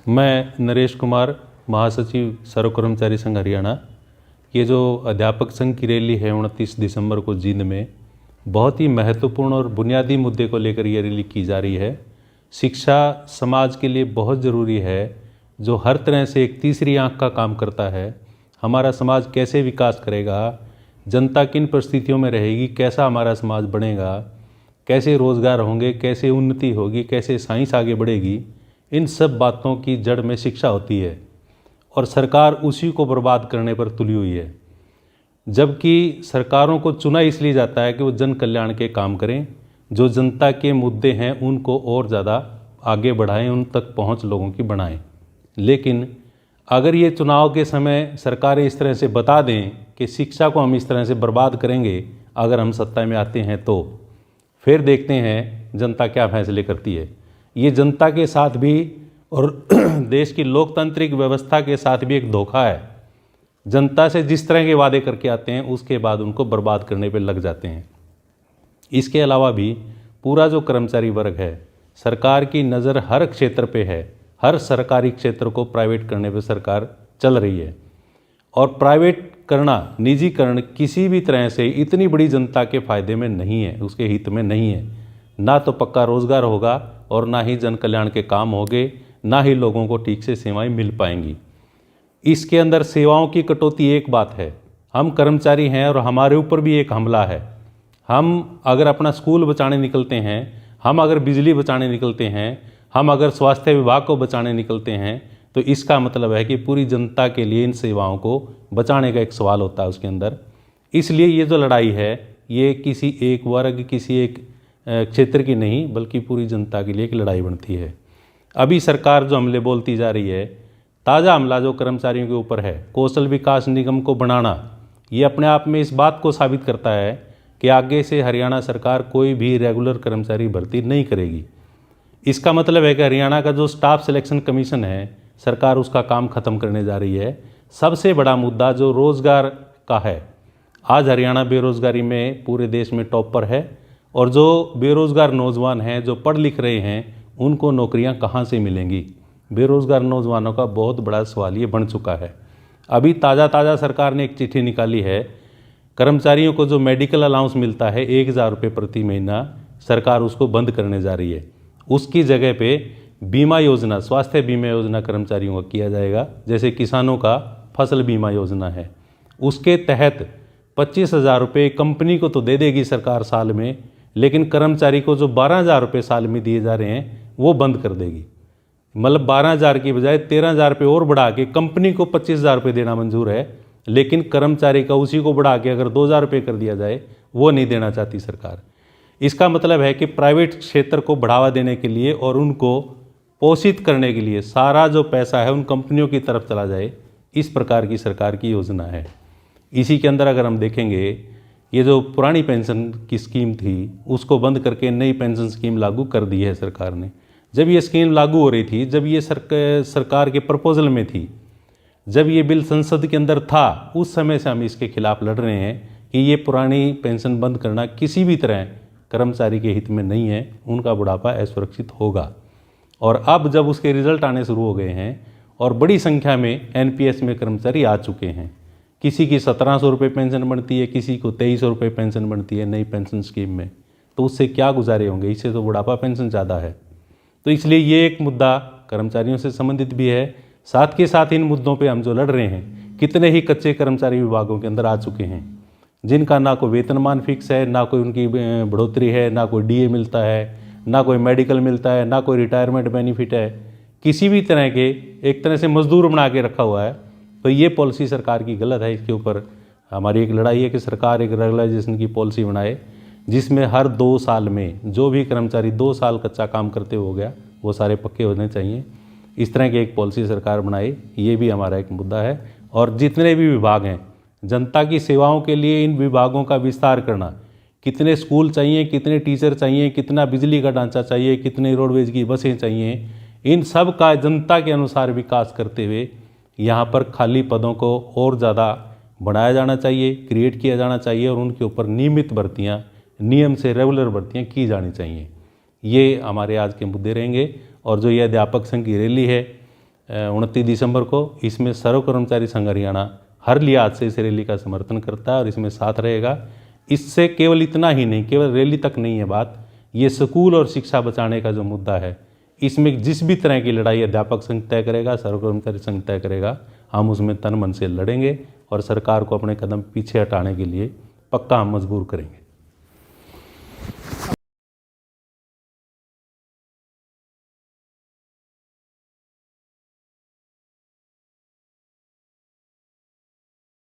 मैं नरेश कुमार, महासचिव सर्व कर्मचारी संघ हरियाणा। ये जो अध्यापक संघ की रैली है 29 दिसंबर को जींद में, बहुत ही महत्वपूर्ण और बुनियादी मुद्दे को लेकर ये रैली की जा रही है। शिक्षा समाज के लिए बहुत ज़रूरी है, जो हर तरह से एक तीसरी आंख का काम करता है। हमारा समाज कैसे विकास करेगा, जनता किन परिस्थितियों में रहेगी, कैसा हमारा समाज बनेगा, कैसे रोज़गार होंगे, कैसे उन्नति होगी, कैसे साइंस आगे बढ़ेगी, इन सब बातों की जड़ में शिक्षा होती है। और सरकार उसी को बर्बाद करने पर तुली हुई है। जबकि सरकारों को चुना इसलिए जाता है कि वो जन कल्याण के काम करें, जो जनता के मुद्दे हैं उनको और ज़्यादा आगे बढ़ाएं, उन तक पहुंच लोगों की बढ़ाएं। लेकिन अगर ये चुनाव के समय सरकारें इस तरह से बता दें कि शिक्षा को हम इस तरह से बर्बाद करेंगे अगर हम सत्ता में आते हैं, तो फिर देखते हैं जनता क्या फैसले करती है। ये जनता के साथ भी और देश की लोकतांत्रिक व्यवस्था के साथ भी एक धोखा है। जनता से जिस तरह के वादे करके आते हैं उसके बाद उनको बर्बाद करने पे लग जाते हैं। इसके अलावा भी पूरा जो कर्मचारी वर्ग है, सरकार की नज़र हर क्षेत्र पे है। हर सरकारी क्षेत्र को प्राइवेट करने पे सरकार चल रही है। और प्राइवेट करना, निजीकरण किसी भी तरह से इतनी बड़ी जनता के फ़ायदे में नहीं है, उसके हित में नहीं है। ना तो पक्का रोज़गार होगा और ना ही जन कल्याण के काम होंगे, ना ही लोगों को ठीक से सेवाएं मिल पाएंगी। इसके अंदर सेवाओं की कटौती एक बात है। हम कर्मचारी हैं और हमारे ऊपर भी एक हमला है। हम अगर अपना स्कूल बचाने निकलते हैं, हम अगर बिजली बचाने निकलते हैं, हम अगर स्वास्थ्य विभाग को बचाने निकलते हैं, तो इसका मतलब है कि पूरी जनता के लिए इन सेवाओं को बचाने का एक सवाल होता है उसके अंदर। इसलिए ये जो लड़ाई है, ये किसी एक वर्ग, किसी एक क्षेत्र की नहीं, बल्कि पूरी जनता के लिए एक लड़ाई बनती है। अभी सरकार जो हमले बोलती जा रही है, ताज़ा हमला जो कर्मचारियों के ऊपर है, कौशल विकास निगम को बनाना, ये अपने आप में इस बात को साबित करता है कि आगे से हरियाणा सरकार कोई भी रेगुलर कर्मचारी भर्ती नहीं करेगी। इसका मतलब है कि हरियाणा का जो स्टाफ सिलेक्शन कमीशन है, सरकार उसका काम ख़त्म करने जा रही है। सबसे बड़ा मुद्दा जो रोज़गार का है, आज हरियाणा बेरोज़गारी में पूरे देश में टॉप पर है। और जो बेरोज़गार नौजवान हैं, जो पढ़ लिख रहे हैं, उनको नौकरियां कहां से मिलेंगी? बेरोज़गार नौजवानों का बहुत बड़ा सवाल ये बन चुका है। अभी ताज़ा सरकार ने एक चिट्ठी निकाली है, कर्मचारियों को जो मेडिकल अलाउंस मिलता है 1000 रुपये प्रति महीना, सरकार उसको बंद करने जा रही है। उसकी जगह पे बीमा योजना, स्वास्थ्य बीमा योजना कर्मचारियों का किया जाएगा। जैसे किसानों का फसल बीमा योजना है, उसके तहत 25,000 रुपये कंपनी को तो दे देगी सरकार साल में, लेकिन कर्मचारी को जो 12,000 रुपये साल में दिए जा रहे हैं वो बंद कर देगी। मतलब 12,000 की बजाय 13,000 रुपये और बढ़ा के कंपनी को 25,000 रुपये देना मंजूर है, लेकिन कर्मचारी का उसी को बढ़ा के अगर 2,000 रुपये कर दिया जाए, वो नहीं देना चाहती सरकार। इसका मतलब है कि प्राइवेट क्षेत्र को बढ़ावा देने के लिए और उनको पोषित करने के लिए सारा जो पैसा है उन कंपनियों की तरफ चला जाए, इस प्रकार की सरकार की योजना है। इसी के अंदर अगर हम देखेंगे, ये जो पुरानी पेंशन की स्कीम थी उसको बंद करके नई पेंशन स्कीम लागू कर दी है सरकार ने। जब ये स्कीम लागू हो रही थी, जब ये सरकार के प्रपोजल में थी, जब ये बिल संसद के अंदर था, उस समय से हम इसके खिलाफ लड़ रहे हैं कि ये पुरानी पेंशन बंद करना किसी भी तरह कर्मचारी के हित में नहीं है, उनका बुढ़ापा असुरक्षित होगा। और अब जब उसके रिजल्ट आने शुरू हो गए हैं और बड़ी संख्या में एनपीएस में कर्मचारी आ चुके हैं, किसी की 1700 रुपये पेंशन बनती है, किसी को 2300 रुपये पेंशन बनती है नई पेंशन स्कीम में, तो उससे क्या गुजारे होंगे? इससे तो बुढ़ापा पेंशन ज़्यादा है। तो इसलिए ये एक मुद्दा कर्मचारियों से संबंधित भी है। साथ के साथ इन मुद्दों पे हम जो लड़ रहे हैं, कितने ही कच्चे कर्मचारी विभागों के अंदर आ चुके हैं, जिनका ना कोई वेतनमान फिक्स है, ना कोई उनकी बढ़ोतरी है, ना कोई डीए मिलता है, ना कोई मेडिकल मिलता है, ना कोई रिटायरमेंट बेनिफिट है, किसी भी तरह के एक तरह से मजदूर बना के रखा हुआ है। तो ये पॉलिसी सरकार की गलत है। इसके ऊपर हमारी एक लड़ाई है कि सरकार एक रेगुलराइजेशन की पॉलिसी बनाए, जिसमें हर 2 साल में जो भी कर्मचारी 2 साल कच्चा काम करते हो गया, वो सारे पक्के होने चाहिए। इस तरह की एक पॉलिसी सरकार बनाए, ये भी हमारा एक मुद्दा है। और जितने भी विभाग हैं, जनता की सेवाओं के लिए इन विभागों का विस्तार करना, कितने स्कूल चाहिए, कितने टीचर चाहिए, कितना बिजली का ढांचा चाहिए, कितने रोडवेज की बसें चाहिए, इन सब का जनता के अनुसार विकास करते हुए यहाँ पर खाली पदों को और ज़्यादा बढ़ाया जाना चाहिए, क्रिएट किया जाना चाहिए और उनके ऊपर नियमित भर्तियाँ, नियम से रेगुलर भर्तियाँ की जानी चाहिए। ये हमारे आज के मुद्दे रहेंगे। और जो ये अध्यापक संघ की रैली है, 29 दिसंबर को। इसमें सर्व कर्मचारी संघ हरियाणा हर लिहाज से इस रैली का समर्थन करता है और इसमें साथ रहेगा। इससे केवल इतना ही नहीं, केवल रैली तक नहीं है बात, ये स्कूल और शिक्षा बचाने का जो मुद्दा है, इसमें जिस भी तरह की लड़ाई अध्यापक संघ तय करेगा, सर्व कर्मचारी संघ तय करेगा, हम उसमें तन मन से लड़ेंगे और सरकार को अपने कदम पीछे हटाने के लिए पक्का हम मजबूर करेंगे।